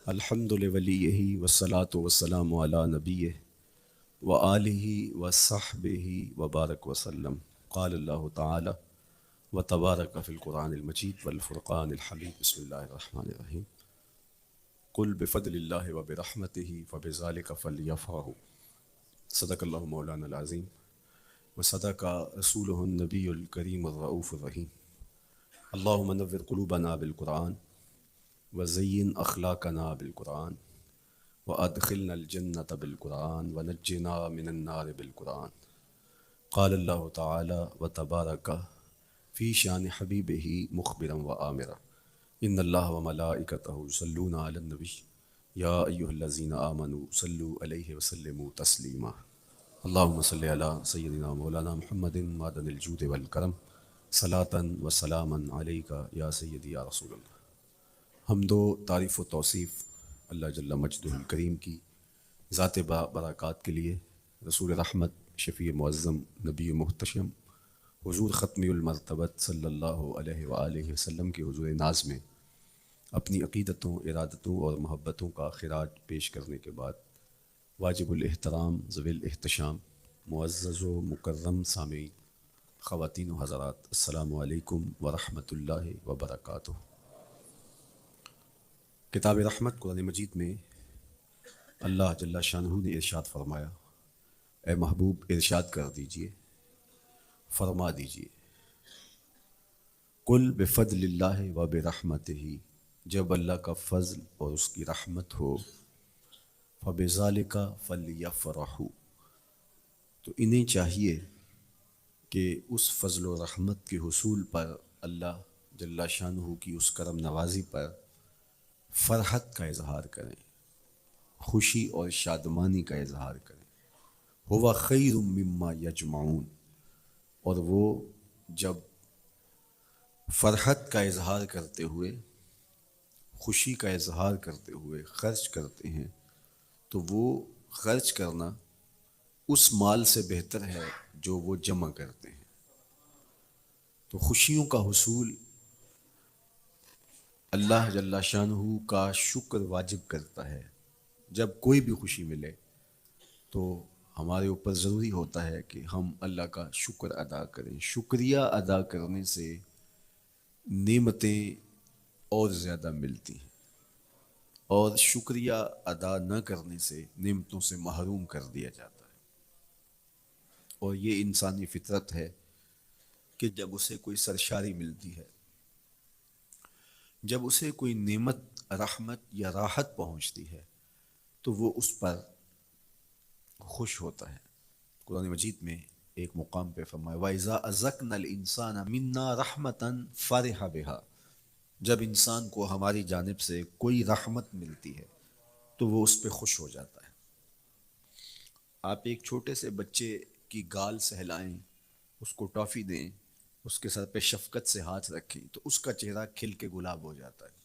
الحمد لولیہ والصلاة والسلام علی نبیہ وآلہ وصحبہ وبارک وسلم۔ قال اللہ تعالی وتبارک فی القرآن المجید والفرقان الحمید۔ بسم اللہ الرحمن الرحیم۔ قل بفضل اللہ وبرحمتہ فبذلک فلیفرحوا۔ صدق اللہ مولانا العظیم وصدق رسولہ النبی الکریم الرؤوف الرحیم۔ اللہم نور قلوبنا بالقرآن وزین اخلاقنا بالقرآن وادخلنا الجنة بالقرآن ونجنا من النار بالقرآن۔ قال اللہ تعالی وتبارک فی شان حبیبہ مخبرا وآمرا ان اللہ وملائکتہ یصلون علی النبی یا ایہا الذین آمنوا صلوا علیہ وسلموا تسلیما۔ اللہم صلی علی سیدنا مولانا محمد معدن الجود والکرم صلاۃ وسلاما علیک یا سیدی یا رسول اللہ۔ حمد و تعریف و توصیف اللہ جل مجدہ الکریم کی ذات برکات کے لیے، رسول رحمت شفیع معظم نبی محتشم حضور ختمی المرتبت صلی اللہ علیہ وآلہ وسلم کے حضور ناز میں اپنی عقیدتوں، ارادتوں اور محبتوں کا خراج پیش کرنے کے بعد واجب الاحترام ذوی الاحتشام معزز و مکرم سامعین، خواتین و حضرات، السلام علیکم ورحمۃ اللہ وبرکاتہ۔ کتاب رحمت قرآن مجید میں اللہ جل شانہ نے ارشاد فرمایا، اے محبوب ارشاد کر دیجئے، فرما دیجئے، قل بفضل اللہ و برحمتہ، جب اللہ کا فضل اور اس کی رحمت ہو، فبذالک فلیفرحوا، تو انہیں چاہیے کہ اس فضل و رحمت کے حصول پر، اللہ جل شانہ کی اس کرم نوازی پر فرحت کا اظہار کریں، خوشی اور شادمانی کا اظہار کریں۔ ہوا خیر مما یجمعون، اور وہ جب فرحت کا اظہار کرتے ہوئے، خوشی کا اظہار کرتے ہوئے خرچ کرتے ہیں تو وہ خرچ کرنا اس مال سے بہتر ہے جو وہ جمع کرتے ہیں۔ تو خوشیوں کا حصول اللہ جل شانہ کا شکر واجب کرتا ہے۔ جب کوئی بھی خوشی ملے تو ہمارے اوپر ضروری ہوتا ہے کہ ہم اللہ کا شکر ادا کریں۔ شکریہ ادا کرنے سے نعمتیں اور زیادہ ملتی ہیں، اور شکریہ ادا نہ کرنے سے نعمتوں سے محروم کر دیا جاتا ہے۔ اور یہ انسانی فطرت ہے کہ جب اسے کوئی سرشاری ملتی ہے، جب اسے کوئی نعمت، رحمت یا راحت پہنچتی ہے تو وہ اس پر خوش ہوتا ہے۔ قرآن مجید میں ایک مقام پہ فرمایا وَإِذَا أَذَقْنَا الْإِنسَانَ مِنَّا رَحْمَةً فَرِحَ بِهَا، جب انسان کو ہماری جانب سے کوئی رحمت ملتی ہے تو وہ اس پہ خوش ہو جاتا ہے۔ آپ ایک چھوٹے سے بچے کی گال سہلائیں، اس کو ٹافی دیں، اس کے سر پہ شفقت سے ہاتھ رکھیں تو اس کا چہرہ کھل کے گلاب ہو جاتا ہے۔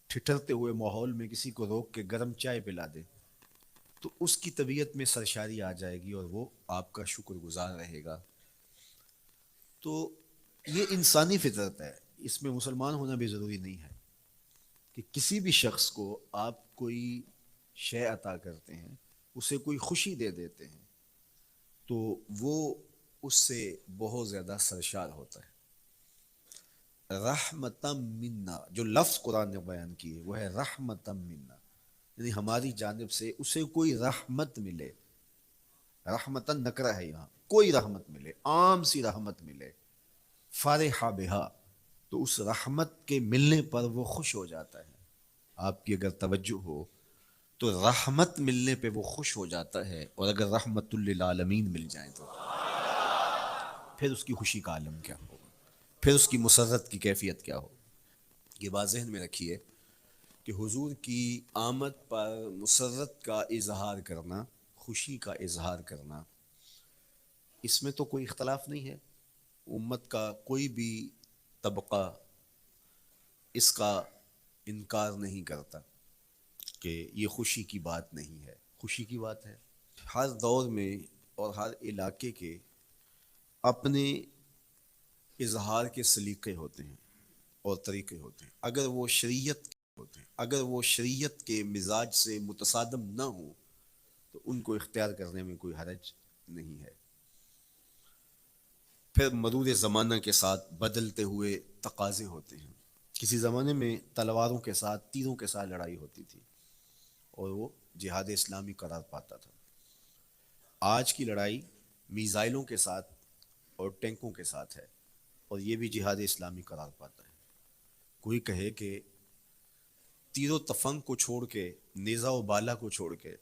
ٹھٹھرتے ہوئے ماحول میں کسی کو روک کے گرم چائے پلا دے تو اس کی طبیعت میں سرشاری آ جائے گی اور وہ آپ کا شکر گزار رہے گا۔ تو یہ انسانی فطرت ہے، اس میں مسلمان ہونا بھی ضروری نہیں ہے کہ کسی بھی شخص کو آپ کوئی شے عطا کرتے ہیں، اسے کوئی خوشی دے دیتے ہیں تو وہ اس سے بہت زیادہ سرشار ہوتا ہے۔ رحمتم منا، جو لفظ قرآن نے بیان کی ہے وہ ہے رحمتم منا، یعنی ہماری جانب سے اسے کوئی رحمت ملے۔ رحمتن نکرہ ہے یہاں، کوئی رحمت ملے، عام سی رحمت ملے، فرح بہا، تو اس رحمت کے ملنے پر وہ خوش ہو جاتا ہے۔ آپ کی اگر توجہ ہو تو رحمت ملنے پہ وہ خوش ہو جاتا ہے، اور اگر رحمت للعالمین مل جائیں تو پھر اس کی خوشی کا عالم کیا ہو، پھر اس کی مسرت کی کیفیت کیا ہو۔ یہ بات ذہن میں رکھیے کہ حضور کی آمد پر مسرت کا اظہار کرنا، خوشی کا اظہار کرنا، اس میں تو کوئی اختلاف نہیں ہے۔ امت کا کوئی بھی طبقہ اس کا انکار نہیں کرتا کہ یہ خوشی کی بات نہیں ہے، خوشی کی بات ہے۔ ہر دور میں اور ہر علاقے کے اپنے اظہار کے سلیقے ہوتے ہیں اور طریقے ہوتے ہیں۔ اگر وہ شریعت ہوتے ہیں، اگر وہ شریعت کے مزاج سے متصادم نہ ہوں تو ان کو اختیار کرنے میں کوئی حرج نہیں ہے۔ پھر مرور زمانہ کے ساتھ بدلتے ہوئے تقاضے ہوتے ہیں۔ کسی زمانے میں تلواروں کے ساتھ، تیروں کے ساتھ لڑائی ہوتی تھی اور وہ جہاد اسلامی قرار پاتا تھا۔ آج کی لڑائی میزائلوں کے ساتھ اور ٹینکوں کے ساتھ ہے اور یہ بھی جہاد اسلامی قرار پاتا ہے۔ کوئی کہے کہ تیر و تفنگ کو چھوڑ کے، نیزہ و بالا کو چھوڑ کے،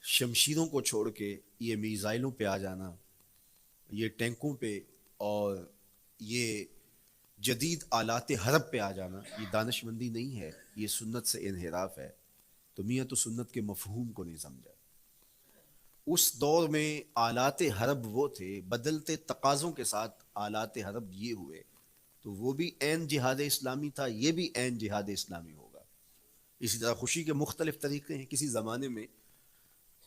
شمشیروں کو چھوڑ کے یہ میزائلوں پہ آ جانا، یہ ٹینکوں پہ اور یہ جدید آلات حرب پہ آ جانا، یہ دانش مندی نہیں ہے، یہ سنت سے انحراف ہے۔ تو میاں تو سنت کے مفہوم کو نہیں سمجھا۔ اس دور میں آلات حرب وہ تھے، بدلتے تقاضوں کے ساتھ آلات حرب یہ ہوئے، تو وہ بھی عین جہاد اسلامی تھا، یہ بھی عین جہاد اسلامی ہوگا۔ اسی طرح خوشی کے مختلف طریقے ہیں۔ کسی زمانے میں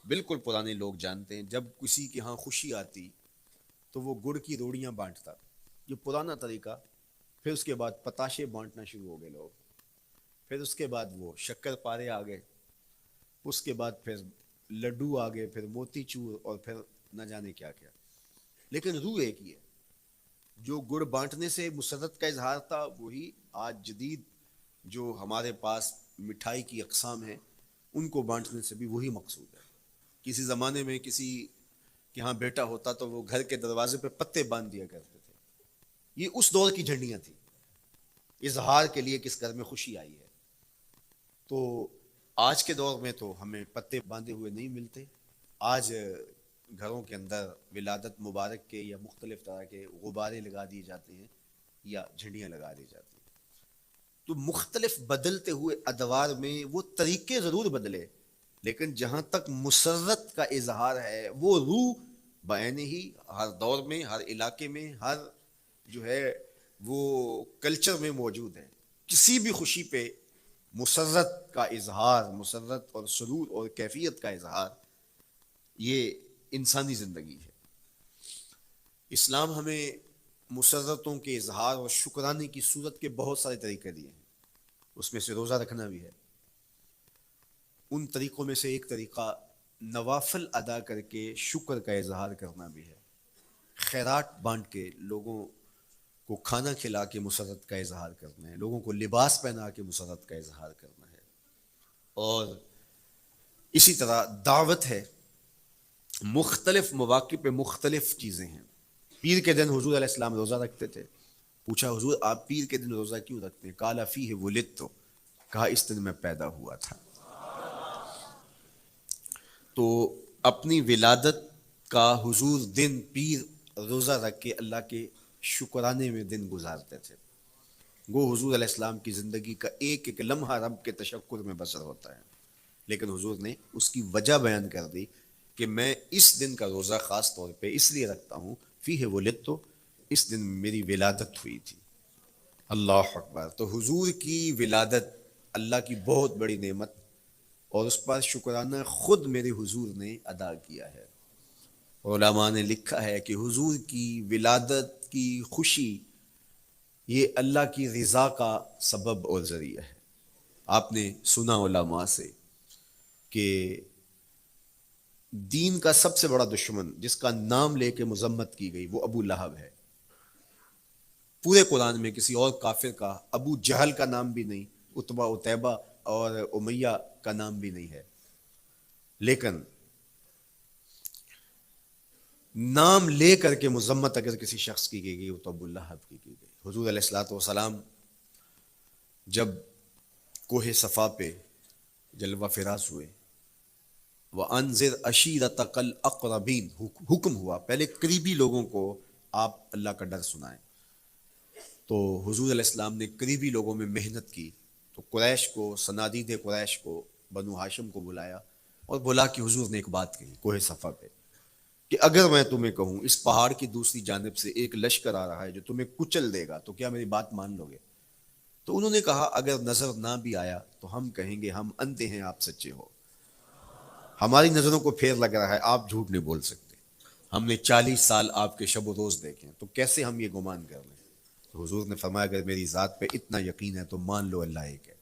بالکل پرانے لوگ جانتے ہیں، جب کسی کے ہاں خوشی آتی تو وہ گڑ کی روڑیاں بانٹتا، یہ پرانا طریقہ۔ پھر اس کے بعد پتاشے بانٹنا شروع ہو گئے لوگ، پھر اس کے بعد وہ شکر پارے آ گئے، اس کے بعد پھر لڈو آ گئے، پھر موتی چور، اور پھر نہ جانے کیا کیا۔ لیکن روح ایک ہی ہے۔ جو گڑ بانٹنے سے مسرت کا اظہار تھا، وہی آج جدید جو ہمارے پاس مٹھائی کی اقسام ہیں، ان کو بانٹنے سے بھی وہی مقصود ہے۔ کسی زمانے میں کسی کہ ہاں بیٹا ہوتا تو وہ گھر کے دروازے پہ پتے باندھ دیا کرتے تھے، یہ اس دور کی جھنڈیاں تھیں، اظہار کے لیے کس گھر میں خوشی آئی ہے۔ تو آج کے دور میں تو ہمیں پتے باندھے ہوئے نہیں ملتے، آج گھروں کے اندر ولادت مبارک کے یا مختلف طرح کے غبارے لگا دیے جاتے ہیں یا جھنڈیاں لگا دی جاتی ہیں۔ تو مختلف بدلتے ہوئے ادوار میں وہ طریقے ضرور بدلے، لیکن جہاں تک مسرت کا اظہار ہے وہ روح بعین ہی ہر دور میں، ہر علاقے میں، ہر جو ہے وہ کلچر میں موجود ہے۔ کسی بھی خوشی پہ مسرت کا اظہار، مسرت اور سرور اور کیفیت کا اظہار، یہ انسانی زندگی ہے۔ اسلام ہمیں مسرتوں کے اظہار اور شکرانے کی صورت کے بہت سارے طریقے دیے ہیں، اس میں سے روزہ رکھنا بھی ہے۔ ان طریقوں میں سے ایک طریقہ نوافل ادا کر کے شکر کا اظہار کرنا بھی ہے۔ خیرات بانٹ کے، لوگوں کو کھانا کھلا کے مسرت کا اظہار کرنا ہے، لوگوں کو لباس پہنا کے مسرت کا اظہار کرنا ہے۔ اور اسی طرح دعوت ہے، مختلف مواقع پہ مختلف چیزیں ہیں۔ پیر کے دن حضور علیہ السلام روزہ رکھتے تھے، پوچھا حضور آپ پیر کے دن روزہ کیوں رکھتے ہیں؟ قال فیہ ولدت، کہا اس دن میں پیدا ہوا تھا۔ تو اپنی ولادت کا حضور دن پیر روزہ رکھ کے اللہ کے شکرانے میں دن گزارتے تھے۔ وہ حضور علیہ السلام کی زندگی کا ایک ایک لمحہ رب کے تشکر میں بسر ہوتا ہے، لیکن حضور نے اس کی وجہ بیان کر دی کہ میں اس دن کا روزہ خاص طور پہ اس لیے رکھتا ہوں، فیہ ولدت، اس دن میری ولادت ہوئی تھی۔ اللہ اکبر۔ تو حضور کی ولادت اللہ کی بہت بڑی نعمت، اور اس پر شکرانہ خود میرے حضور نے ادا کیا ہے۔ علماء نے لکھا ہے کہ حضور کی ولادت کی خوشی یہ اللہ کی رضا کا سبب اور ذریعہ ہے۔ آپ نے سنا علماء سے کہ دین کا سب سے بڑا دشمن جس کا نام لے کے مذمت کی گئی وہ ابو لہب ہے۔ پورے قرآن میں کسی اور کافر کا ابو جہل کا نام بھی نہیں، عتبہ عتیبہ اور امیہ کا نام بھی نہیں ہے، لیکن نام لے کر کے مذمت اگر کسی شخص کی گئی وہ تو ابو لہب کی گئی۔ حضور علیہ الصلوۃ والسلام جب کوہ صفا پہ جلوہ فراز ہوئے، وَأَنذِرْ عَشِيرَتَكَ الْأَقْرَبِينَ، حکم ہوا پہلے قریبی لوگوں کو آپ اللہ کا ڈر سنائیں۔ تو حضور علیہ السلام نے قریبی لوگوں میں محنت کی، تو قریش کو، صنادید قریش کو، بنو ہاشم کو بلایا اور بولا کہ حضور نے ایک بات کہی کوہ صفا پہ کہ اگر میں تمہیں کہوں اس پہاڑ کی دوسری جانب سے ایک لشکر آ رہا ہے جو تمہیں کچل دے گا تو کیا میری بات مان لو گے؟ تو انہوں نے کہا اگر نظر نہ بھی آیا تو ہم کہیں گے ہم اندھے ہیں، آپ سچے ہو، ہماری نظروں کو پھیر لگ رہا ہے، آپ جھوٹ نہیں بول سکتے، ہم نے 40 سال آپ کے شب و روز دیکھے تو کیسے ہم یہ گمان کر لیں؟ تو حضور نے فرمایا اگر میری ذات پہ اتنا یقین ہے تو مان لو اللہ ایک ہے۔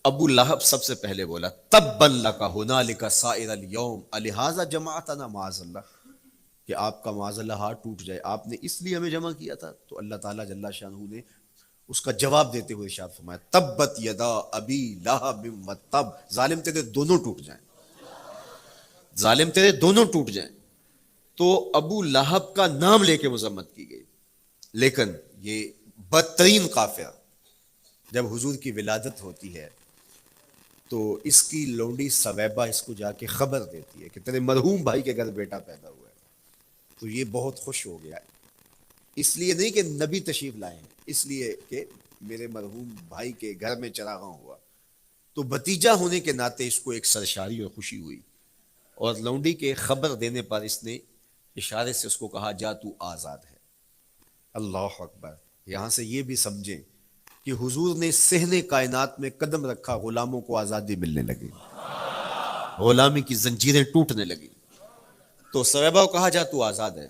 ابو لہب سب سے پہلے بولا تبا لک ہنالک سائر الیوم الہذا جمعتنا معاذ اللہ، کہ آپ کا معاذ اللہ ہاتھ ٹوٹ جائے، آپ نے اس لیے ہمیں جمع کیا تھا؟ تو اللہ تعالیٰ جل شانہ نے اس کا جواب دیتے ہوئے ارشاد فرمایا تبت یدا ابی لہب وتب، ظالم تیرے دونوں ٹوٹ جائیں، ظالم تیرے دونوں ٹوٹ جائیں۔ تو ابو لہب کا نام لے کے مذمت کی گئی، لیکن یہ بدترین کافر جب حضور کی ولادت ہوتی ہے تو اس کی لونڈی سویبہ اس کو جا کے خبر دیتی ہے کہ تیرے مرحوم بھائی کے گھر بیٹا پیدا ہوا ہے، تو یہ بہت خوش ہو گیا، اس لیے نہیں کہ نبی تشریف لائے ہیں، اس لیے کہ میرے مرحوم بھائی کے گھر میں چراغاں ہوا، تو بھتیجا ہونے کے ناطے اس کو ایک سرشاری اور خوشی ہوئی، اور لونڈی کے خبر دینے پر اس نے اشارے سے اس کو کہا جا تو آزاد ہے۔ اللہ اکبر۔ یہاں سے یہ بھی سمجھیں کہ حضور نے صحن کائنات میں قدم رکھا، غلاموں کو آزادی ملنے لگی، غلامی کی زنجیریں ٹوٹنے لگی، تو صحابہ کو کہا جا تو آزاد ہے۔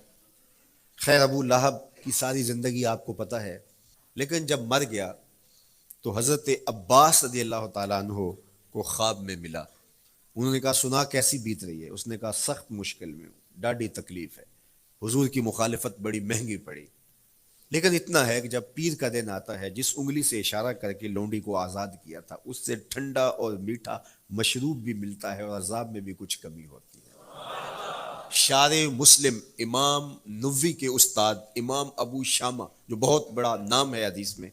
خیر ابو لہب کی ساری زندگی آپ کو پتہ ہے، لیکن جب مر گیا تو حضرت عباس رضی اللہ تعالیٰ عنہ کو خواب میں ملا، انہوں نے کہا سنا کیسی بیت رہی ہے؟ اس نے کہا سخت مشکل میں ہوں، ڈاڈی تکلیف ہے، حضور کی مخالفت بڑی مہنگی پڑی، لیکن اتنا ہے کہ جب پیر کا دن آتا ہے، جس انگلی سے اشارہ کر کے لونڈی کو آزاد کیا تھا اس سے ٹھنڈا اور میٹھا مشروب بھی ملتا ہے اور عذاب میں بھی کچھ کمی ہوتی ہے۔ شارع مسلم امام نووی کے استاد امام ابو شامہ، جو بہت بڑا نام ہے حدیث میں،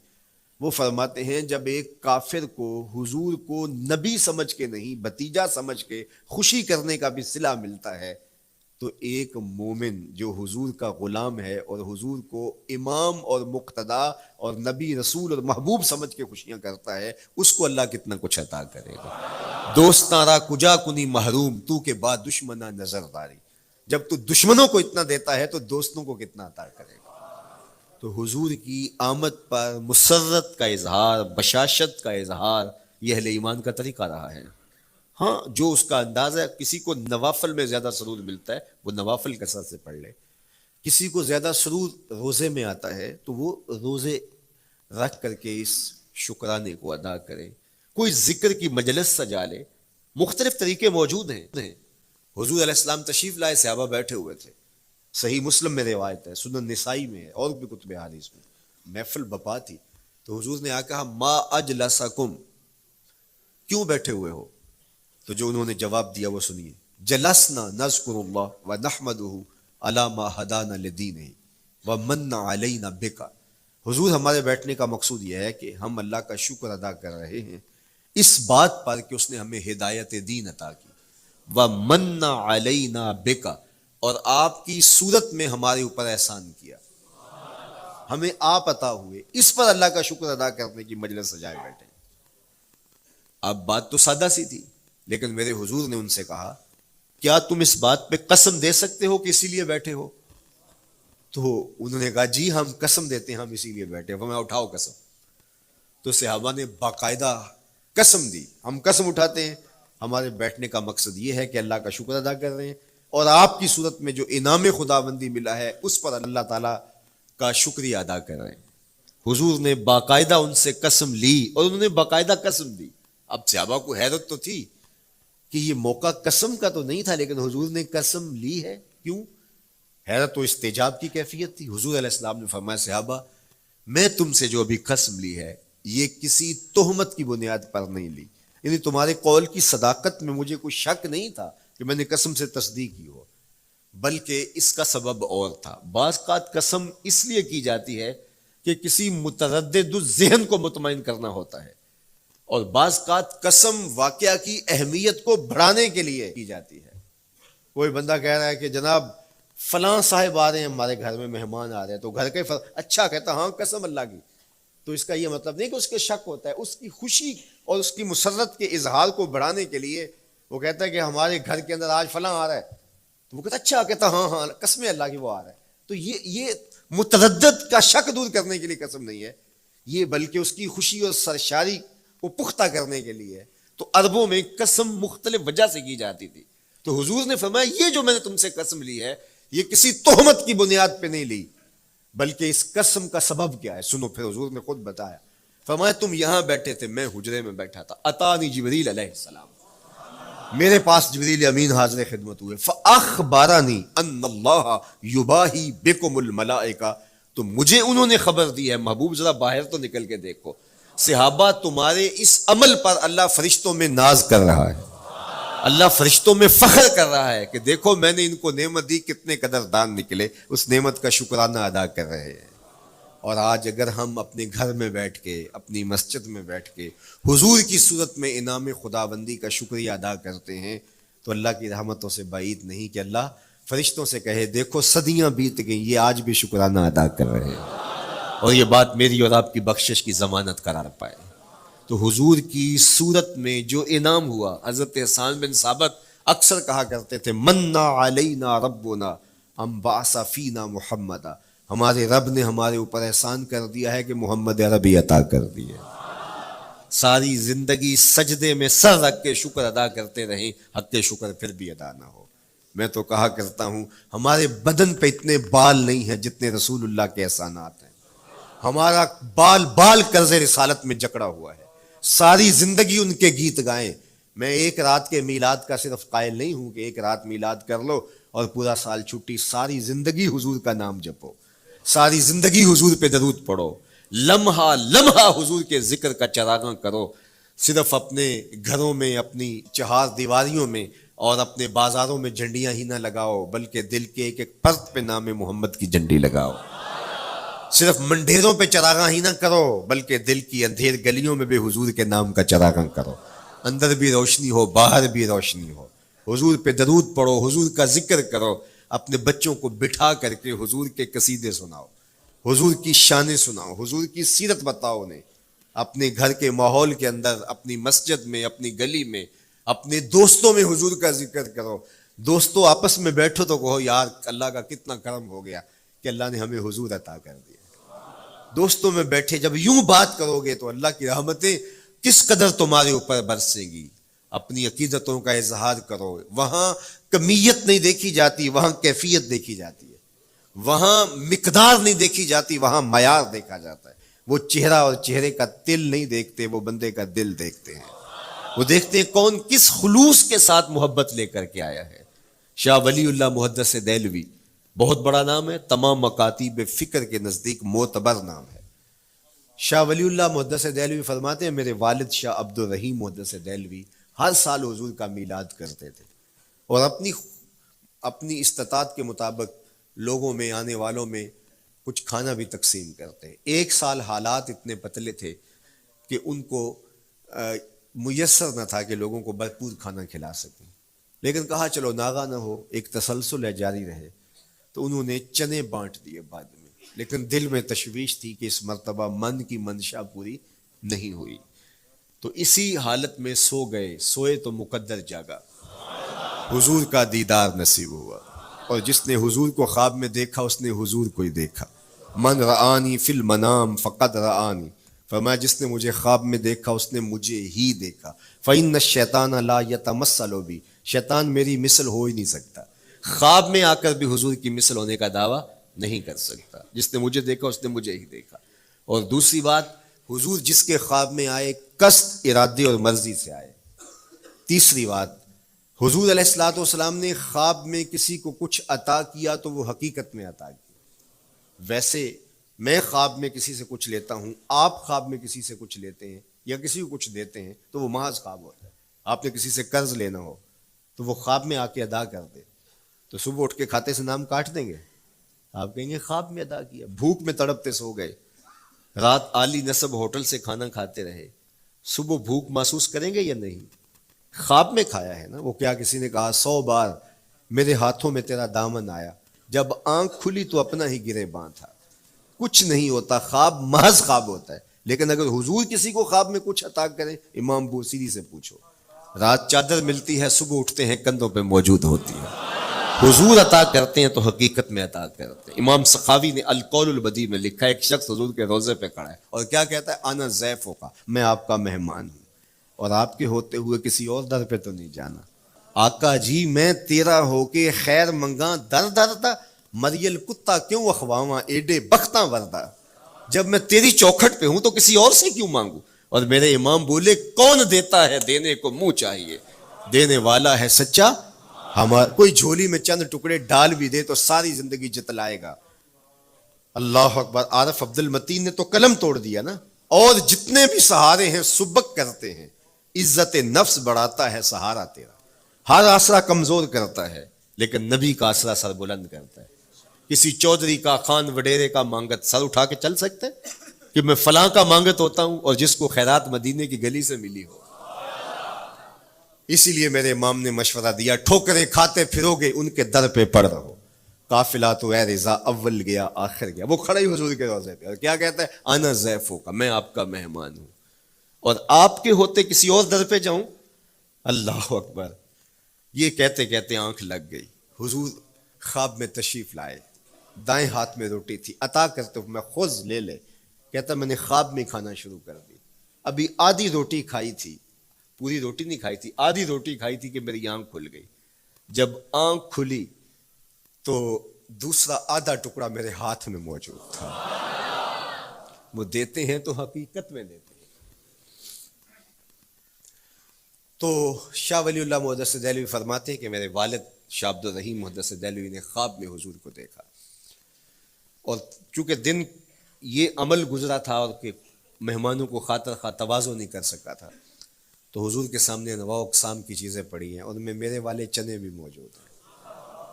وہ فرماتے ہیں جب ایک کافر کو حضور کو نبی سمجھ کے نہیں بھتیجا سمجھ کے خوشی کرنے کا بھی صلہ ملتا ہے، تو ایک مومن جو حضور کا غلام ہے اور حضور کو امام اور مقتدا اور نبی رسول اور محبوب سمجھ کے خوشیاں کرتا ہے، اس کو اللہ کتنا کچھ عطا کرے گا۔ دوستاں را کجا کنی محروم، تو کے بعد دشمنہ نظر داری، جب تو دشمنوں کو اتنا دیتا ہے تو دوستوں کو کتنا عطا کرے گا۔ تو حضور کی آمد پر مسرت کا اظہار، بشاشت کا اظہار، یہ اہل ایمان کا طریقہ رہا ہے۔ ہاں جو اس کا انداز ہے، کسی کو نوافل میں زیادہ سرور ملتا ہے وہ نوافل کثرت سے پڑھ لے، کسی کو زیادہ سرور روزے میں آتا ہے تو وہ روزے رکھ کر کے اس شکرانے کو ادا کرے، کوئی ذکر کی مجلس سجا لے، مختلف طریقے موجود ہیں۔ حضور علیہ السلام تشریف لائے، صحابہ بیٹھے ہوئے تھے، صحیح مسلم میں روایت ہے، سنن نسائی میں ہے، اور بھی کتب حدیث میں، محفل بپا تھی، تو حضور نے کہا ما اجلسکم، کیوں بیٹھے ہوئے ہو؟ تو جو انہوں نے جواب دیا وہ سنیے، جلسنا نذکر اللہ ونحمدہ علی ما ہدانا لدینہ ومن علینا بک، حضور ہمارے بیٹھنے کا مقصود یہ ہے کہ ہم اللہ کا شکر ادا کر رہے ہیں اس بات پر کہ اس نے ہمیں ہدایت دین عطا کی، ومن علینا بک، اور آپ کی صورت میں ہمارے اوپر احسان کیا، ہمیں آپ عطا ہوئے، اس پر اللہ کا شکر ادا کرنے کی مجلس سجائے بیٹھے۔ اب بات تو سادہ سی تھی، لیکن میرے حضور نے ان سے کہا کیا تم اس بات پہ قسم دے سکتے ہو کہ اسی لیے بیٹھے ہو؟ تو انہوں نے کہا جی ہم قسم دیتے ہیں، ہم اسی لیے بیٹھے ہو۔ میں اٹھاؤ قسم۔ تو صحابہ نے باقاعدہ قسم دی، ہم قسم اٹھاتے ہیں، ہمارے بیٹھنے کا مقصد یہ ہے کہ اللہ کا شکر ادا کر رہے ہیں، اور آپ کی صورت میں جو انعام خداوندی ملا ہے اس پر اللہ تعالیٰ کا شکریہ ادا کر رہے ہیں۔ حضور نے باقاعدہ ان سے قسم لی اور انہوں نے باقاعدہ قسم دی۔ اب صحابہ کو حیرت تو تھی کہ یہ موقع قسم کا تو نہیں تھا، لیکن حضور نے قسم لی ہے، کیوں؟ حیرت و استجاب کی کیفیت تھی۔ حضور علیہ السلام نے فرمایا صحابہ میں تم سے جو ابھی قسم لی ہے یہ کسی تہمت کی بنیاد پر نہیں لی، یعنی تمہارے قول کی صداقت میں مجھے کوئی شک نہیں تھا کہ میں نے قسم سے تصدیق کی ہو، بلکہ اس کا سبب اور تھا۔ بعض اوقات قسم اس لیے کی جاتی ہے کہ کسی متردد ذہن کو مطمئن کرنا ہوتا ہے، اور بعض اوقات قسم واقعہ کی اہمیت کو بڑھانے کے لیے کی جاتی ہے۔ کوئی بندہ کہہ رہا ہے کہ جناب فلاں صاحب آ رہے ہیں ہمارے گھر میں، مہمان آ رہے ہیں، تو گھر کے اچھا کہتا ہاں قسم اللہ کی، تو اس کا یہ مطلب نہیں کہ اس کے شک ہوتا ہے، اس کی خوشی اور اس کی مسرت کے اظہار کو بڑھانے کے لیے وہ کہتا ہے کہ ہمارے گھر کے اندر آج فلاں آ رہا ہے، تو وہ کہتا اچھا کہتا ہاں ہاں قسم اللہ کی وہ آ رہا ہے۔ تو یہ متردد کا شک دور کرنے کے لیے قسم نہیں ہے، یہ بلکہ اس کی خوشی اور سرشاری کو پختہ کرنے کے لیے ہے۔ تو عربوں میں قسم مختلف وجہ سے کی جاتی تھی، تو حضور نے فرمایا یہ جو میں نے تم سے قسم لی ہے یہ کسی تہمت کی بنیاد پہ نہیں لی، بلکہ اس قسم کا سبب کیا ہے، سنو۔ پھر حضور نے خود بتایا فرمایا تم یہاں بیٹھے تھے، میں حجرے میں بیٹھا تھا، اتانی جبریل علیہ السلام، میرے پاس جبریل امین حاضر خدمت ہوئے، فاخبرنی ان اللہ یباہی بکم الملائکہ، تو مجھے انہوں نے خبر دی ہے، محبوب ذرا باہر تو نکل کے دیکھو، صحابہ تمہارے اس عمل پر اللہ فرشتوں میں ناز کر رہا ہے، اللہ فرشتوں میں فخر کر رہا ہے کہ دیکھو میں نے ان کو نعمت دی، کتنے قدردان نکلے، اس نعمت کا شکرانہ ادا کر رہے ہیں۔ اور آج اگر ہم اپنے گھر میں بیٹھ کے، اپنی مسجد میں بیٹھ کے حضور کی صورت میں انعام خداوندی کا شکریہ ادا کرتے ہیں تو اللہ کی رحمتوں سے بعید نہیں کہ اللہ فرشتوں سے کہے دیکھو صدیاں بیت گئیں، یہ آج بھی شکرانہ ادا کر رہے ہیں، اور یہ بات میری اور آپ کی بخشش کی ضمانت قرار پائے۔ تو حضور کی صورت میں جو انعام ہوا، حضرت حسان بن ثابت اکثر کہا کرتے تھے منا علینا ربنا ام بعث فینا محمدا، ہمارے رب نے ہمارے اوپر احسان کر دیا ہے کہ محمد عربی عطا کر دیے۔ ساری زندگی سجدے میں سر رکھ کے شکر ادا کرتے رہیں، حق شکر پھر بھی ادا نہ ہو۔ میں تو کہا کرتا ہوں ہمارے بدن پہ اتنے بال نہیں ہیں جتنے رسول اللہ کے احسانات ہیں، ہمارا بال بال قرض رسالت میں جکڑا ہوا ہے، ساری زندگی ان کے گیت گائیں۔ میں ایک رات کے میلاد کا صرف قائل نہیں ہوں کہ ایک رات میلاد کر لو اور پورا سال چھٹی، ساری زندگی حضور کا نام جپو، ساری زندگی حضور پہ درود پڑھو، لمحہ لمحہ حضور کے ذکر کا چراغاں کرو، صرف اپنے گھروں میں، اپنی چہار دیواریوں میں اور اپنے بازاروں میں جھنڈیاں ہی نہ لگاؤ، بلکہ دل کے ایک ایک پرت پہ نام محمد کی جھنڈی لگاؤ۔ صرف منڈیروں پہ چراغاں ہی نہ کرو بلکہ دل کی اندھیر گلیوں میں بھی حضور کے نام کا چراغاں کرو، اندر بھی روشنی ہو باہر بھی روشنی ہو، حضور پہ درود پڑھو، حضور کا ذکر کرو، اپنے بچوں کو بٹھا کر کے حضور کے قصیدے سناؤ، حضور کی شانیں سناؤ، حضور کی سیرت بتاؤ انہیں، اپنے گھر کے ماحول کے اندر، اپنی مسجد میں، اپنی گلی میں، اپنے دوستوں میں حضور کا ذکر کرو۔ دوستوں آپس میں بیٹھو تو کہو یار اللہ کا کتنا کرم ہو گیا کہ اللہ نے ہمیں حضور عطا کر دیا۔ دوستوں میں بیٹھے جب یوں بات کرو گے تو اللہ کی رحمتیں کس قدر تمہارے اوپر برسیں گی۔ اپنی عقیدتوں کا اظہار کرو، وہاں کمیت نہیں دیکھی جاتی، وہاں کیفیت دیکھی جاتی ہے، وہاں مقدار نہیں دیکھی جاتی، وہاں معیار دیکھا جاتا ہے۔ وہ چہرہ اور چہرے کا تل نہیں دیکھتے، وہ بندے کا دل دیکھتے ہیں، وہ دیکھتے ہیں کون کس خلوص کے ساتھ محبت لے کر کے آیا ہے۔ شاہ ولی اللہ محدث دہلوی بہت بڑا نام ہے، تمام مکاتیب فکر کے نزدیک معتبر نام ہے۔ شاہ ولی اللہ محدث دہلوی فرماتے ہیں میرے والد شاہ عبد الرحیم محدث دہلوی ہر سال حضور کا میلاد کرتے تھے اور اپنی استطاعت کے مطابق لوگوں میں، آنے والوں میں کچھ کھانا بھی تقسیم کرتے ہیں۔ ایک سال حالات اتنے پتلے تھے کہ ان کو میسر نہ تھا کہ لوگوں کو بھرپور کھانا کھلا سکیں، لیکن کہا چلو ناغہ نہ ہو، ایک تسلسل ہے جاری رہے، تو انہوں نے چنے بانٹ دیے بعد میں، لیکن دل میں تشویش تھی کہ اس مرتبہ من کی منشا پوری نہیں ہوئی، تو اسی حالت میں سو گئے، سوئے تو مقدر جاگا، حضور کا دیدار نصیب ہوا، اور جس نے حضور کو خواب میں دیکھا اس نے حضور کو ہی دیکھا۔ من رآنی فی المنام فقد رآنی، فرمایا جس نے مجھے خواب میں دیکھا اس نے مجھے ہی دیکھا۔ فإن الشیطان لا یتمثل بی، شیطان میری مثل ہو ہی نہیں سکتا، خواب میں آ کر بھی حضور کی مثل ہونے کا دعویٰ نہیں کر سکتا، جس نے مجھے دیکھا اس نے مجھے ہی دیکھا۔ اور دوسری بات، حضور جس کے خواب میں آئے قصد، ارادے اور مرضی سے آئے۔ تیسری بات، حضور علیہ الصلوۃ والسلام نے خواب میں کسی کو کچھ عطا کیا تو وہ حقیقت میں عطا کیا۔ ویسے میں خواب میں کسی سے کچھ لیتا ہوں، آپ خواب میں کسی سے کچھ لیتے ہیں یا کسی کو کچھ دیتے ہیں تو وہ محض خواب ہوتا ہے۔ آپ نے کسی سے قرض لینا ہو تو وہ خواب میں آ کے ادا کر دے تو صبح اٹھ کے کھاتے سے نام کاٹ دیں گے؟ آپ کہیں گے خواب میں ادا کیا، بھوک میں تڑپتے سو گئے، رات عالی نسب ہوٹل سے کھانا کھاتے رہے، صبح بھوک محسوس کریں گے یا نہیں؟ خواب میں کھایا ہے نا۔ وہ کیا کسی نے کہا 100 بار میرے ہاتھوں میں تیرا دامن آیا، جب آنکھ کھلی تو اپنا ہی گریباں تھا۔ کچھ نہیں ہوتا، خواب محض خواب ہوتا ہے۔ لیکن اگر حضور کسی کو خواب میں کچھ عطا کریں، امام بوصیری سے پوچھو، رات چادر ملتی ہے، صبح اٹھتے ہیں کندھوں پہ موجود ہوتی ہے۔ حضور عطا کرتے ہیں تو حقیقت میں عطا کرتے ہیں۔ امام سخاوی نے القول البدیع میں لکھا ہے، ایک شخص حضور کے روضے پہ کھڑا ہے اور کیا کہتا ہے؟ انا ضیفوں کا، میں آپ کا مہمان ہوں اور آپ کے ہوتے ہوئے کسی اور در پہ تو نہیں جانا۔ آقا جی میں تیرا ہو کے خیر منگاں در در دا، مریل کتا کیوں اخواواں ایڈے بختاں وردہ۔ جب میں تیری چوکھٹ پہ ہوں تو کسی اور سے کیوں مانگوں؟ اور میرے امام بولے کون دیتا ہے دینے کو منہ چاہیے، دینے والا ہے سچا ہمارا۔ کوئی جھولی میں چند ٹکڑے ڈال بھی دے تو ساری زندگی جتلائے گا۔ اللہ اکبر۔ عارف عبد المتین نے تو قلم توڑ دیا نا۔ اور جتنے بھی سہارے ہیں سبک کرتے ہیں، عزت نفس بڑھاتا ہے سہارا تیرا۔ ہر آسرا کمزور کرتا ہے لیکن نبی کا آسرا سر بلند کرتا ہے۔ کسی چودھری کا، خان وڈیرے کا مانگت سر اٹھا کے چل سکتے کہ میں فلاں کا مانگت ہوتا ہوں اور جس کو خیرات مدینے کی گلی سے ملی ہو؟ اسی لیے میرے امام نے مشورہ دیا، ٹھوکریں کھاتے پھرو گے ان کے در پہ پڑ رہو۔ قافلہ تو اے رضا اول گیا آخر گیا۔ وہ کھڑا ہی حضور کے روضے پہ اور کیا کہتا ہے؟ انا ضیفو کا، میں آپ کا مہمان ہوں اور آپ کے ہوتے کسی اور در پہ جاؤں؟ اللہ اکبر۔ یہ کہتے کہتے آنکھ لگ گئی۔ حضور خواب میں تشریف لائے، دائیں ہاتھ میں روٹی تھی، عطا کرتے ہوئے میں خذ لے لے۔ کہتا میں نے خواب میں کھانا شروع کر دی، ابھی آدھی روٹی کھائی تھی، پوری روٹی نہیں کھائی تھی، آدھی روٹی کھائی تھی کہ میری آنکھ کھل گئی۔ جب آنکھ کھلی تو دوسرا آدھا ٹکڑا میرے ہاتھ میں موجود تھا۔ وہ دیتے ہیں تو حقیقت میں دیتے ہیں۔ تو شاہ ولی اللہ محدث دہلوی فرماتے ہیں کہ میرے والد شاہ عبد الرحیم محدث دہلوی نے خواب میں حضور کو دیکھا، اور چونکہ دن یہ عمل گزرا تھا اور کہ مہمانوں کو خاطر خواہ تواضع نہیں کر سکا تھا، تو حضور کے سامنے انواع و اقسام کی چیزیں پڑی ہیں، ان میں میرے والے چنے بھی موجود ہیں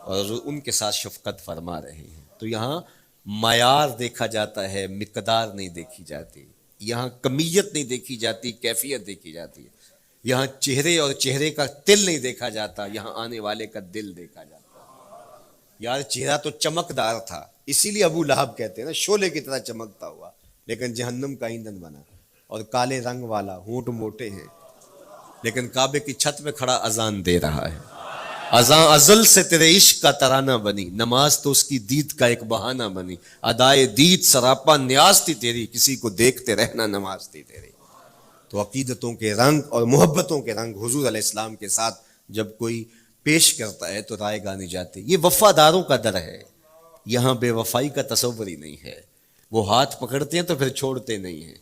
اور حضور ان کے ساتھ شفقت فرما رہے ہیں۔ تو یہاں معیار دیکھا جاتا ہے، مقدار نہیں دیکھی جاتی، یہاں کمیت نہیں دیکھی جاتی، کیفیت دیکھی جاتی ہے۔ یہاں چہرے اور چہرے کا تل نہیں دیکھا جاتا، یہاں آنے والے کا دل دیکھا جاتا۔ یار چہرہ تو چمکدار تھا، اسی لیے ابو لہب کہتے ہیں نا شعلے کی طرح چمکتا ہوا، لیکن جہنم کا ایندھن بنا۔ اور کالے رنگ والا، ہونٹ موٹے ہیں، لیکن کعبے کی چھت پہ کھڑا اذان دے رہا ہے۔ اذان ازل سے تیرے عشق کا ترانہ بنی، نماز تو اس کی دید کا ایک بہانہ بنی، ادائے دید سراپا نیاز تھی تیری، کسی کو دیکھتے رہنا نماز تھی تیری۔ تو عقیدتوں کے رنگ اور محبتوں کے رنگ حضور علیہ السلام کے ساتھ جب کوئی پیش کرتا ہے تو رائے گانی جاتی۔ یہ وفاداروں کا در ہے، یہاں بے وفائی کا تصور ہی نہیں ہے۔ وہ ہاتھ پکڑتے ہیں تو پھر چھوڑتے نہیں ہیں،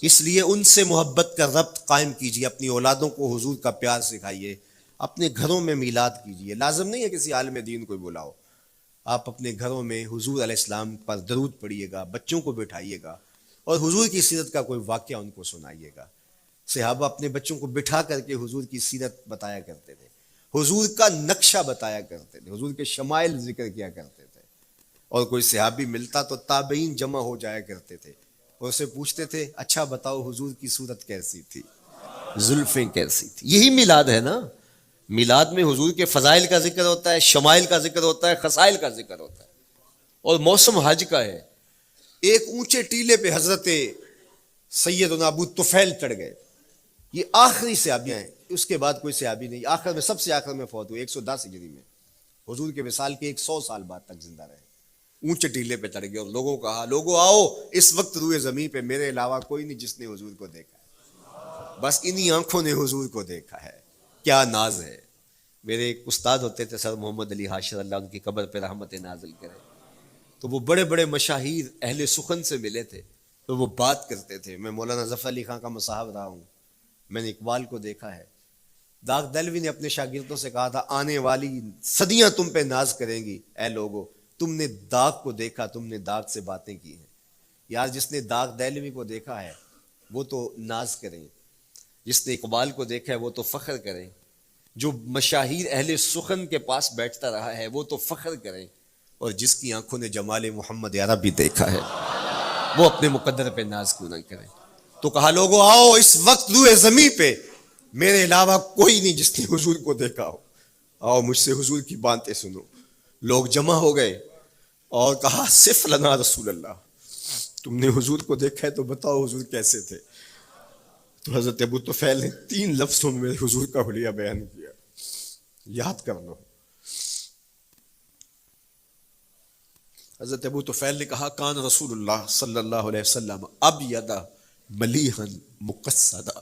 اس لیے ان سے محبت کا ربط قائم کیجیے، اپنی اولادوں کو حضور کا پیار سکھائیے، اپنے گھروں میں میلاد کیجیے۔ لازم نہیں ہے کسی عالم دین کو بلاؤ، آپ اپنے گھروں میں حضور علیہ السلام پر درود پڑھیے گا، بچوں کو بٹھائیے گا اور حضور کی سیرت کا کوئی واقعہ ان کو سنائیے گا۔ صحابہ اپنے بچوں کو بٹھا کر کے حضور کی سیرت بتایا کرتے تھے، حضور کا نقشہ بتایا کرتے تھے، حضور کے شمائل ذکر کیا کرتے تھے۔ اور کوئی صحابی ملتا تو تابعین جمع ہو جایا کرتے تھے اور اسے پوچھتے تھے اچھا بتاؤ حضور کی صورت کیسی تھی، زلفیں کیسی تھی۔ یہی میلاد ہے نا۔ میلاد میں حضور کے فضائل کا ذکر ہوتا ہے، شمائل کا ذکر ہوتا ہے، خصائل کا ذکر ہوتا ہے۔ اور موسم حج کا ہے، ایک اونچے ٹیلے پہ حضرت سیدنا ابو طفیل چڑھ گئے، یہ آخری صحابی ہیں، اس کے بعد کوئی صحابی نہیں، آخر میں سب سے آخر میں فوت ہوئے 110 ہجری میں، حضور کے وصال کے 100 سال بعد تک زندہ رہے۔ اونچے ٹیلے پہ چڑھ گئے اور لوگوں کو کہا لوگوں آؤ، اس وقت روئے زمین پہ میرے علاوہ کوئی نہیں جس نے حضور کو دیکھا ہے، بس انہی آنکھوں نے حضور کو دیکھا ہے۔ کیا ناز ہے۔ میرے ایک استاد ہوتے تھے سر محمد علی حاشر، اللہ ان کی قبر پہ رحمت نازل کرے، تو وہ بڑے بڑے مشاہیر اہل سخن سے ملے تھے تو وہ بات کرتے تھے۔ میں مولانا ظفر علی خان کا مصاحب رہا ہوں، میں نے اقبال کو دیکھا ہے۔ داغ دہلوی نے اپنے شاگردوں سے کہا تھا آنے والی صدیاں تم پہ ناز کریں گی، اے لوگو تم نے داغ کو دیکھا، تم نے داغ سے باتیں کی ہیں۔ یار جس نے داغ دہلوی کو دیکھا ہے وہ تو ناز کریں، جس نے اقبال کو دیکھا ہے وہ تو فخر کریں، جو مشاہیر اہل سخن کے پاس بیٹھتا رہا ہے وہ تو فخر کریں، اور جس کی آنکھوں نے جمال محمد عربی دیکھا ہے وہ اپنے مقدر پہ ناز کیوں نہ کریں۔ تو کہا لوگوں آؤ، اس وقت روئے زمین پہ میرے علاوہ کوئی نہیں جس نے حضور کو دیکھا ہو، آؤ مجھ سے حضور کی باتیں سنو۔ لوگ جمع ہو گئے اور کہا صف لنا رسول اللہ، تم نے حضور کو دیکھا ہے تو بتاؤ حضور کیسے تھے۔ تو حضرت ابو طفیل نے 3 لفظوں میں حضور کا حلیہ بیان کیا، یاد کرنا۔ حضرت ابو طفیل نے کہا کان رسول اللہ صلی اللہ علیہ وسلم ابیض ملیحا مقصدا،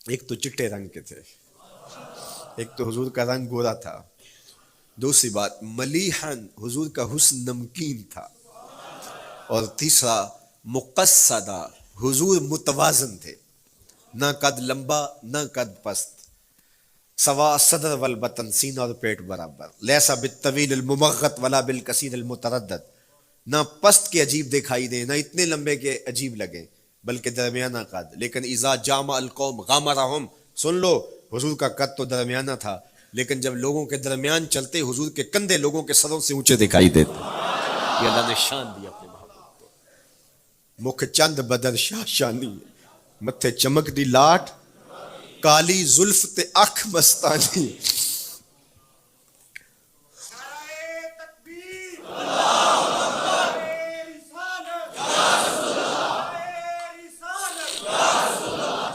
ایک تو چٹے رنگ کے تھے، ایک تو حضور کا رنگ گورا تھا، دوسری بات ملیحا حضور کا حسن نمکین تھا، اور تیسرا مقصدہ، حضور متوازن تھے، نہ قد لمبا نہ قد پست، سوا صدر والبطن، سینہ اور پیٹ برابر، لیسا بالطویل الممغط ولا بالکثیر المتردد، نہ پست کے عجیب دکھائی دیں نہ اتنے لمبے کے عجیب لگیں، بلکہ درمیانہ قد۔ لیکن اذا جامع القوم غامرہم، سن لو حضور کا قد تو درمیانہ تھا، لیکن جب لوگوں کے درمیان چلتے حضور کے کندھے لوگوں کے سروں سے اونچے دکھائی دیتے۔ یہ اللہ نے شان دی اپنے محبوب کو۔ مکھ چند بدر شاہ شانی، متھے چمک دی لاٹ، کالی زلف تے اکھ مستانی۔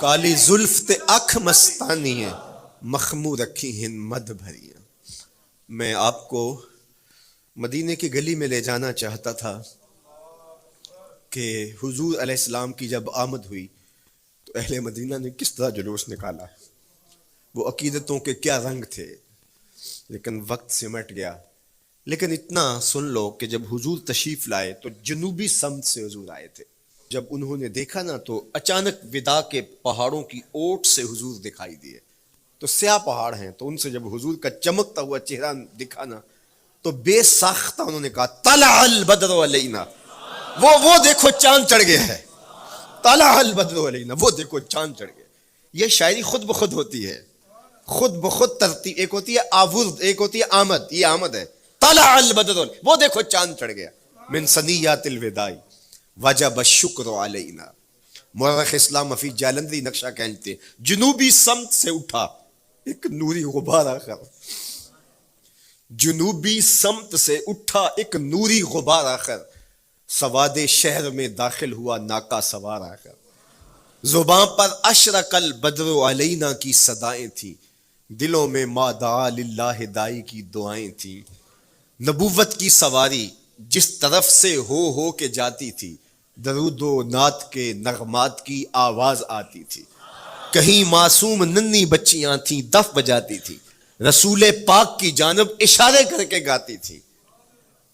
کالی زلف تے اکھ مستانی ہے، مخمور رکھی ہن مد بھری۔ میں آپ کو مدینے کی گلی میں لے جانا چاہتا تھا کہ حضور علیہ السلام کی جب آمد ہوئی تو اہل مدینہ نے کس طرح جلوس نکالا، وہ عقیدتوں کے کیا رنگ تھے، لیکن وقت سمٹ گیا۔ لیکن اتنا سن لو کہ جب حضور تشریف لائے تو جنوبی سمت سے حضور آئے تھے۔ جب انہوں نے دیکھا نا تو اچانک وداع کے پہاڑوں کی اوٹ سے حضور دکھائی دیے، تو سیاہ پہاڑ ہیں، تو ان سے جب حضور کا چمکتا ہوا چہرہ دکھا نا تو بے ساختہ انہوں نے کہا طلع البدر علینا، وہ دیکھو چاند چڑھ گیا ہے، طلع البدر علینا، وہ دیکھو چاند چڑھ گیا۔ یہ شاعری خود بخود ہوتی ہے، خود بخود ترتیب، ایک ہوتی ہے آورد، ایک ہوتی ہے آمد، یہ آمد ہے۔ طلع البدر، وہ دیکھو چاند چڑھ گیا۔ من ثنیات الوداع وجب الشکر علینا۔ مورخ اسلام حفیظ جالندری نقشہ کہتے ہیں جنوبی سمت سے اٹھا ایک نوری غبار آخر، جنوبی سمت سے اٹھا ایک نوری غبار آخر، سواد شہر میں داخل ہوا ناکا سوار آخر، زباں پر اشرق البدر علینا کی صدائیں تھیں، دلوں میں ما دعا للہ دائی کی دعائیں تھیں، نبوت کی سواری جس طرف سے ہو کے جاتی تھی، درود و نعت کے نغمات کی آواز آتی تھی، کہیں معصوم ننھی بچیاں تھیں دف بجاتی تھی، رسول پاک کی جانب اشارے کر کے گاتی تھی،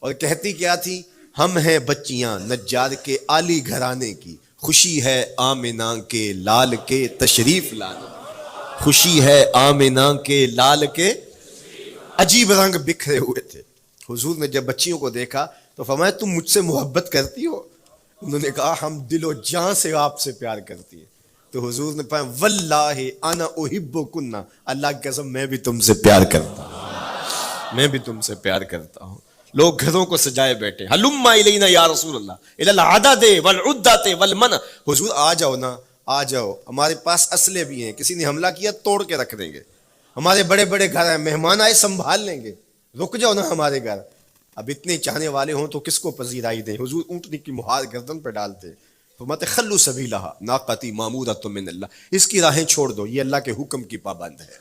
اور کہتی کیا تھی، ہم ہیں بچیاں نجار کے عالی گھرانے کی، خوشی ہے آمنہ کے لال کے تشریف لانے، خوشی ہے آمنہ کے لال کے۔ عجیب رنگ بکھرے ہوئے تھے۔ حضور نے جب بچیوں کو دیکھا تو فرمایا تم مجھ سے محبت کرتی ہو؟ انہوں نے کہا ہم دل و جان سے آپ سے پیار کرتی ہیں۔ تو حضور نے فرمایا واللہ انا احبکن، اللہ کی قسم میں بھی تم سے پیار کرتا ہوں، میں بھی تم سے پیار کرتا ہوں۔ لوگ گھروں کو سجائے بیٹھے، ہلم الینا یا رسول اللہ الی العدد والعدۃ والمنع، حضور آ جاؤ نا، آ جاؤ، ہمارے پاس اسلحے بھی ہیں، کسی نے حملہ کیا توڑ کے رکھ دیں گے، ہمارے بڑے بڑے گھر ہیں، مہمان آئے سنبھال لیں گے، رک جاؤ نا ہمارے گھر۔ اب اتنے چاہنے والے ہوں تو کس کو پذیرائی دیں؟ حضور اونٹنی کی مہار گردن پہ ڈالتے، فرماتے خلو سبیلہا ناقتی مامورۃ من اللہ، اس کی راہیں چھوڑ دو، یہ اللہ کے حکم کی پابند ہے۔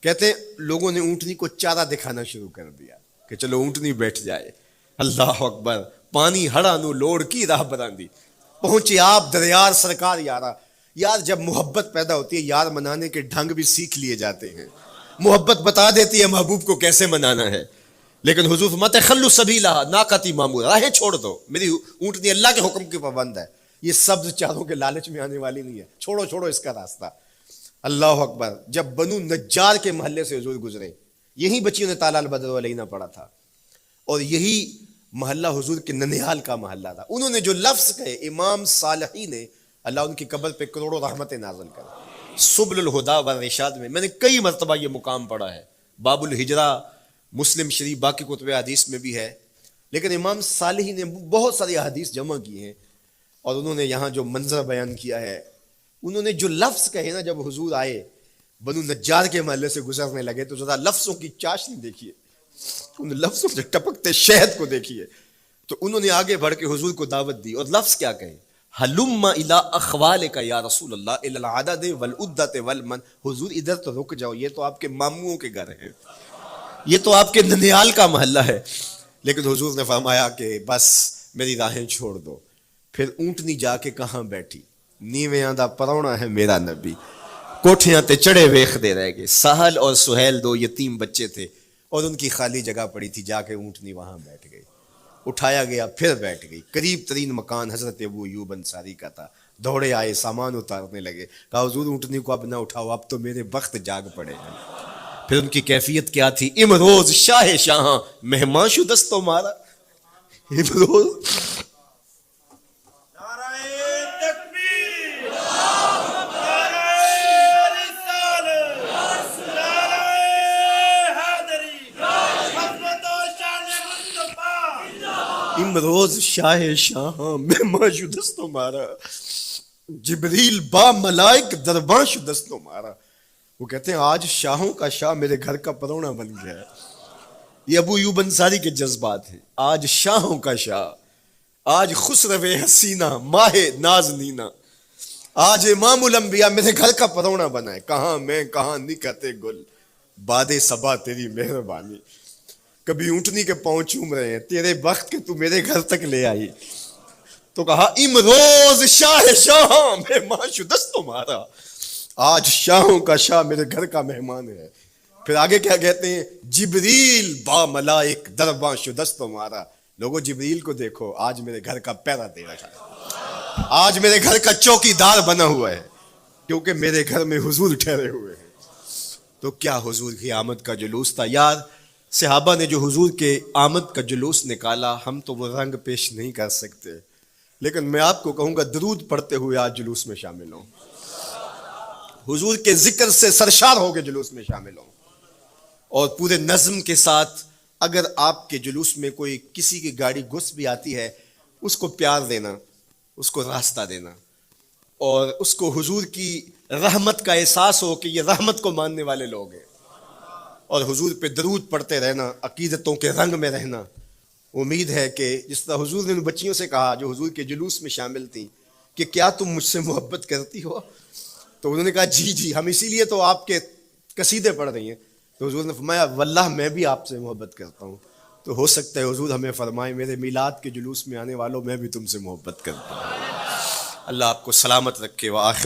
کہتے ہیں لوگوں نے اونٹنی کو چارہ دکھانا شروع کر دیا کہ چلو اونٹنی بیٹھ جائے، اللہ اکبر، پانی ہڑا نو لوڑ کی راہ براندی، پہنچے آپ دریار سرکار یارا۔ یار جب محبت پیدا ہوتی ہے یار منانے کے ڈھنگ بھی سیکھ لیے جاتے ہیں، محبت بتا دیتی ہے محبوب کو کیسے منانا ہے، لیکن حضور فرماتے خلو سبیلہا ناقتی مامور، راہیں چھوڑ دو، میری اونٹنی اللہ کے حکم کی پابند ہے، یہ سبز چاروں کے لالچ میں آنے والی نہیں ہے، چھوڑو چھوڑو اس کا راستہ۔ اللہ اکبر، جب بنو نجار کے محلے سے حضور گزرے، یہی بچیوں نے طلع البدر علینا پڑھا تھا، اور یہی محلہ حضور کے ننیال کا محلہ تھا۔ انہوں نے جو لفظ کہے، امام صالحی نے اللہ ان کی قبر پہ کروڑوں رحمتیں نازل کر۔ سبل الہدیٰ والرشاد میں نے کئی مرتبہ یہ مقام پڑھا ہے، باب الہجرہ، مسلم شریف، باقی کتب حدیث میں بھی ہے، لیکن امام صالحی نے بہت ساری حدیث جمع کی ہیں، اور انہوں نے یہاں جو منظر بیان کیا ہے، انہوں نے جو لفظ کہے نا، جب حضور آئے بنو نجار کے محلے سے گزرنے لگے تو ذرا لفظوں کی چاشنی دیکھیے، ان لفظوں سے ٹپکتے شہد کو دیکھیے، تو انہوں نے آگے بڑھ کے حضور کو دعوت دی، اور لفظ کیا کہیں، ہلم الی اخوالک یا رسول اللہ الی العدد والعدۃ والمن، حضور ادھر تو رک جاؤ، یہ تو آپ کے ماموں کے گھر ہیں، یہ تو آپ کے ننیال کا محلہ ہے۔ لیکن حضور نے فرمایا کہ بس میری راہیں چھوڑ دو۔ پھر اونٹنی جا کے کہاں بیٹھی، نیویاں دا پرونا ہے میرا نبی، کوٹھیاں تے چڑھے ویخ دے رہ گئے۔ سہل اور سہیل دو یتیم بچے تھے، اور ان کی خالی جگہ پڑی تھی، جا کے اونٹنی وہاں بیٹھ گئی۔ اٹھایا گیا، پھر بیٹھ گئی۔ قریب ترین مکان حضرت ابو ایوب انصاری کا تھا۔ دوڑے آئے، سامان اتارنے لگے، کہا حضور اونٹنی کو اب نہ اٹھاؤ، اب تو میرے وقت جاگ پڑے ہیں۔ پھر ان کی کیفیت کیا تھی؟ امروز شاہ شاہاں مہمان شدست تمہارا۔ امروز امروز شاہ شاہاں مہمان شدست تمہارا، جبریل با ملائک درباں شدست تمہارا۔ وہ کہتے ہیں آج شاہوں کا شاہ میرے گھر کا پرونا بن گیا ہے۔ یہ ابو ایوب انصاری کے جذبات ہیں۔ آج شاہوں کا شاہ، آج خسرو حسینہ ماہ نازنینہ، آج امام الانبیاء میرے گھر کا پرونا بنا ہے۔ کہاں میں کہاں نکہت گل، باد صبا تیری مہربانی۔ کبھی اونٹنی کے پاؤں چوم رہے ہیں، تیرے وقت کے تو میرے گھر تک لے آئی۔ تو کہا امروز شاہ شاہاں مہمان شدست تمہارا، آج شاہوں کا شاہ میرے گھر کا مہمان ہے۔ پھر آگے کیا کہتے ہیں؟ جبریل با ملائک درباں شدست تمہارا۔ لوگوں جبریل کو دیکھو، آج میرے گھر کا پہرا دے رہا ہے، آج میرے گھر کا چوکی دار بنا ہوا ہے، کیونکہ میرے گھر میں حضور ٹھہرے ہوئے ہیں۔ تو کیا حضور کی آمد کا جلوس تھا یار۔ صحابہ نے جو حضور کے آمد کا جلوس نکالا، ہم تو وہ رنگ پیش نہیں کر سکتے، لیکن میں آپ کو کہوں گا درود پڑھتے ہوئے آج جلوس میں شامل ہوں، حضور کے ذکر سے سرشار ہو کے جلوس میں شامل ہوں، اور پورے نظم کے ساتھ۔ اگر آپ کے جلوس میں کوئی کسی کی گاڑی گھس بھی آتی ہے، اس کو پیار دینا، اس کو راستہ دینا، اور اس کو حضور کی رحمت کا احساس ہو کہ یہ رحمت کو ماننے والے لوگ ہیں، اور حضور پہ درود پڑھتے رہنا، عقیدتوں کے رنگ میں رہنا۔ امید ہے کہ جس طرح حضور نے ان بچیوں سے کہا جو حضور کے جلوس میں شامل تھیں کہ کیا تم مجھ سے محبت کرتی ہو، تو انہوں نے کہا جی جی، ہم اسی لیے تو آپ کے قصیدے پڑھ رہی ہیں۔ تو حضور نے فرمایا واللہ میں بھی آپ سے محبت کرتا ہوں۔ تو ہو سکتا ہے حضور ہمیں فرمائے میرے میلاد کے جلوس میں آنے والوں میں بھی تم سے محبت کرتا ہوں۔ اللہ آپ کو سلامت رکھے۔ وآخر